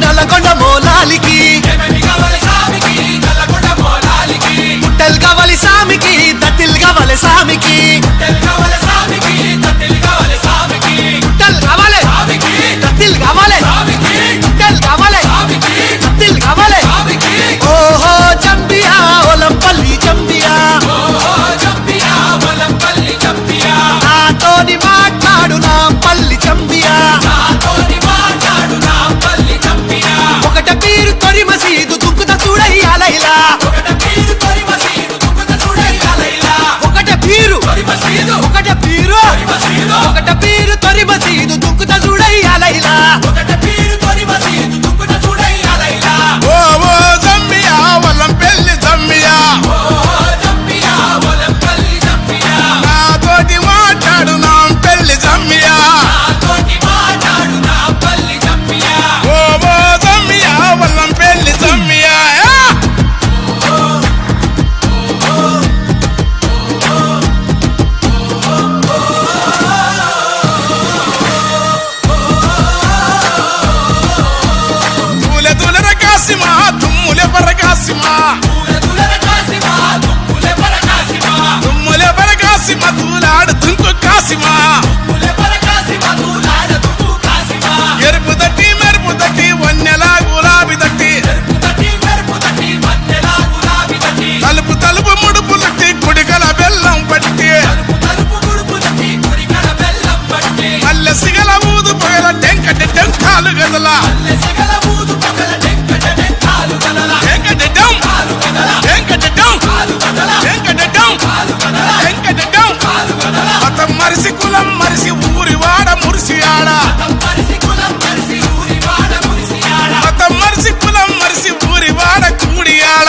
నల్లగొండ మోలాలికి పుట్టెల్ కావాలి సామికి దత్తిల్ కావాలి సామికి పుట్టెల్ కావాలి దత్తిల్ కావాలి పుట్టెల్ కావాలి దత్తిల్ కావాలి ఓహో జంబియా ఒలంపల్లి జంబియా నాతోని మాట్లాడు నా పల్లి జంబియా ఒకట పీరు తొరి మసీదు దుక్కుత చూడయ్యా లైలా ఒకట పీరు తొరి మసీదు దుక్కుత చూడయ్యా లైలా ఓ ఓ జంబియా ఒలంపల్లి జంబియా నాతోటి మాట్లాడు నా పెళ్లి జంబియా ఓ ఓ జంబియా ఒలంపల్లి జంబియా తూలె తూలెర కాసిమా తుమ్ములె పరకాసిమా తుమ్ములె పరకాసిమా తూలాడు తుంకు కాసిమా ఎరుపు తట్టి మెరుపు తట్టి వన్నెలా గులాబీ తట్టి తలుపు తలుపు ముడుపు తట్టి కుడికల బెల్లం పట్టి మల్లె సిగల ఊదు పొగల టెంకటి టెంకాలు గదల మతం మరిసి కులం మరిసి ఊరి వాడ మురిసి ఆడ మతం మరిసి కులం మరిసి ఊరి వాడ కూడి ఆడ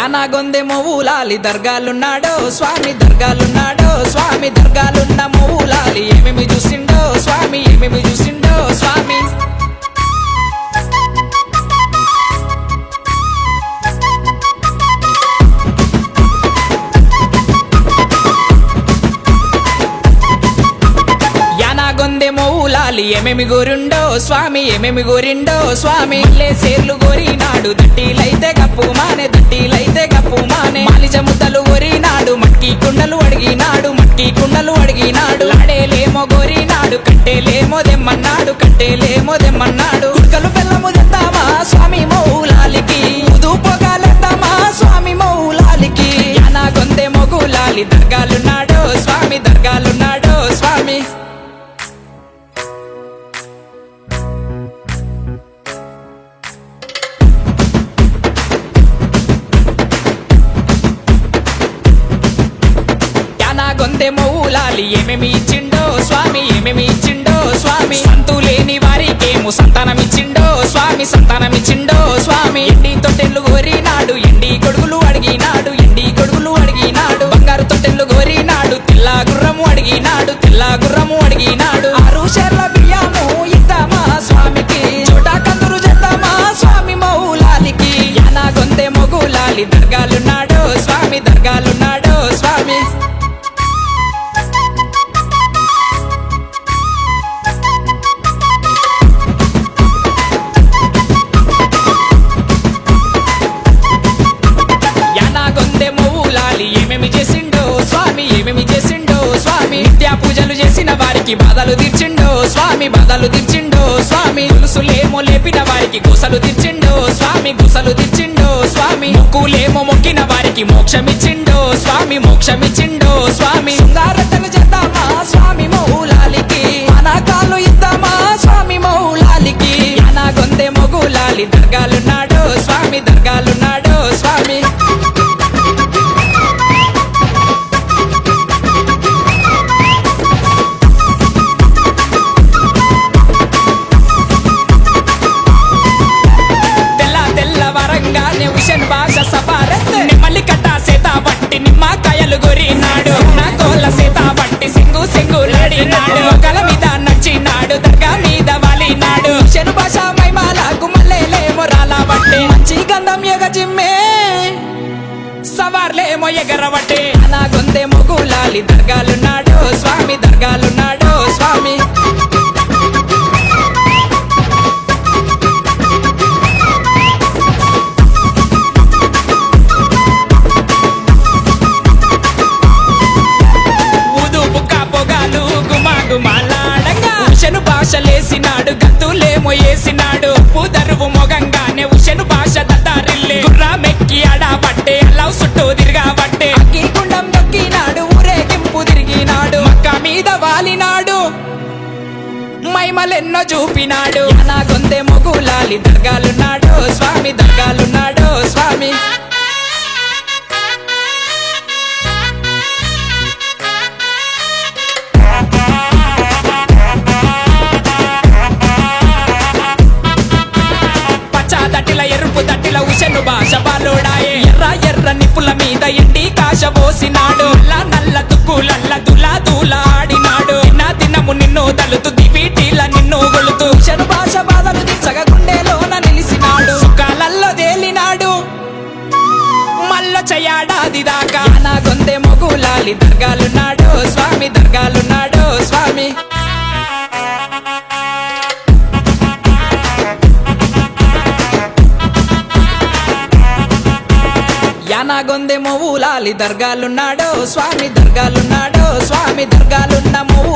యానాగొందె మొవులాలి దర్గాలున్నాడో స్వామి దర్గాలున్నాడో స్వామి దర్గాలున్న మొవులాలి ఏమేమి చూసిండో స్వామి ఏమేమి చూసిండో స్వామి యానాగొందె మొవులాలి ఏమేమి గోరిండో స్వామి ఏమేమి గోరిండో స్వామి సేర్లు గోరినాడు దట్టీలైతే గప్పు మానే దట్టీలైతే గప్పు మానే మాలిజ ముద్దలు గోరినాడు మట్కి కుండలు అడిగినాడు మట్కి కుండలు అడిగినాడు లాడేలేమో గోరినాడు కట్టేలేమో దెమ్మన్నాడు కట్టేలేమో దెమ్మన్నాడు కుక్కలు బెల్లము తెద్దామా స్వామి మౌలాలికి ఉదు పొగాలెద్దామా స్వామి మౌలాలికి యానాగొందె మొగులాలి దర్గాలున్నాడో స్వామి దర్గాలున్నాడో స్వామి యానాగొందె మొవులాలి ఏమేమి ఇచ్చిండో స్వామి ఏమేమి ఇచ్చిండో స్వామి సంతులేని వారికేమో సంతానమిచ్చిండో స్వామి సంతానమిచ్చిండో స్వామి ఎండి తొట్టెళ్ళు గోరినాడు ఎండి కొడుగులు అడిగినాడు ఎండి కొడుగులు అడిగినాడు బంగారు తొట్టెళ్ళు గోరినాడు తెల్ల గుర్రము అడిగినాడు తెల్ల గుర్రము అడిగినాడు 6 షేర్ల బియ్యము ఇద్దామా స్వామికి చోటా కందురు చేద్దామా స్వామి మౌలాలికి యానాగొందె మొగులాలి దర్గాలున్నాడో స్వామి దర్గాలున్నాడో స్వామి యానాగొందె మొవులాలి ఏమేమి చేసిండో స్వామి ఏమేమి చేసిండో స్వామి నిత్య పూజలు చేసిన వారికి బాధలు తీర్చిండో స్వామి బాధలు తీర్చిండో స్వామి తులుసులేమో లేపిన వారికి గుసలు తీర్చిండో స్వామి గుసలు తీర్చిండో స్వామి ముక్కులేమో మొక్కిన వారికి మోక్షమిచ్చిండో స్వామి మోక్షమిచ్చిండో స్వామి శృంగారతలు చేద్దామా స్వామి మౌలాలికి అనాకాలు ఇద్దామా స్వామి మౌలాలికి యానాగొందె మొగులాలి దర్గాలున్నాడో స్వామి దర్గాలున్నాడో స్వామి తెల్లవారంగానే ఉషన్ భాష సపారత్ నెమలి కట్ట సేత పట్టి నిమ్మకాయలు గొరినాడు నా కోళ్ళ సేత పట్టి సింగు సింగులాడినాడు కల మీద నచ్చినాడు దర్గా మీద వాలినాడు ఉషన్ భాష మైమాలకు మల్లెలేమో రాలబట్టే మంచి గంధం ఎగజిమ్మే సవార్లేమో ఎగరవట్టే యానాగొందె మొగులాలి దర్గాలున్నాడో స్వామి దర్గాలున్నాడో స్వామి ఉషను భాషలేసినాడు గంతులేమో వేసినాడు పూదరువు మొగంగానే ఉషను భాష దత్తారిల్లే గుర్రామెక్కి అడాబట్టే అల్లావు చుట్టూ తిరగాబట్టే అగ్గి కుండం దొక్కినాడు ఊరేగింపు తిరిగినాడు మక్క మీద వాలినాడు మైమలెన్నో చూపినాడు యానాగొందె మొగులాలి దర్గాలున్నాడో స్వామి దర్గాలున్నాడో స్వామి దట్టిల ఎరుపు దట్టిల ఉషను భాష బాలోడాయే ఎర్ర ఎర్ర నిప్పుల మీద ఎండి కాశ పోసినాడు నల్ల దుక్కులల్ల దులా దూల ఆడినాడు దినము నిన్ను తలుతు దివిటీల నిన్ను గొలుతూ ఉషను భాష బాధలు దిచ్చగ గుండెలోన నిలిసినాడు సుఖాలల్లో తేలినాడు మల్ల చెయ్యాడాది దాకా యానాగొందె మొగులాలి దర్గాలున్నాడో స్వామి దర్గాలున్నాడో స్వామి యానాగొందె మొవులాలి దర్గాలున్నాడో స్వామి దర్గాలున్నాడో స్వామి దర్గాలున్న మొవు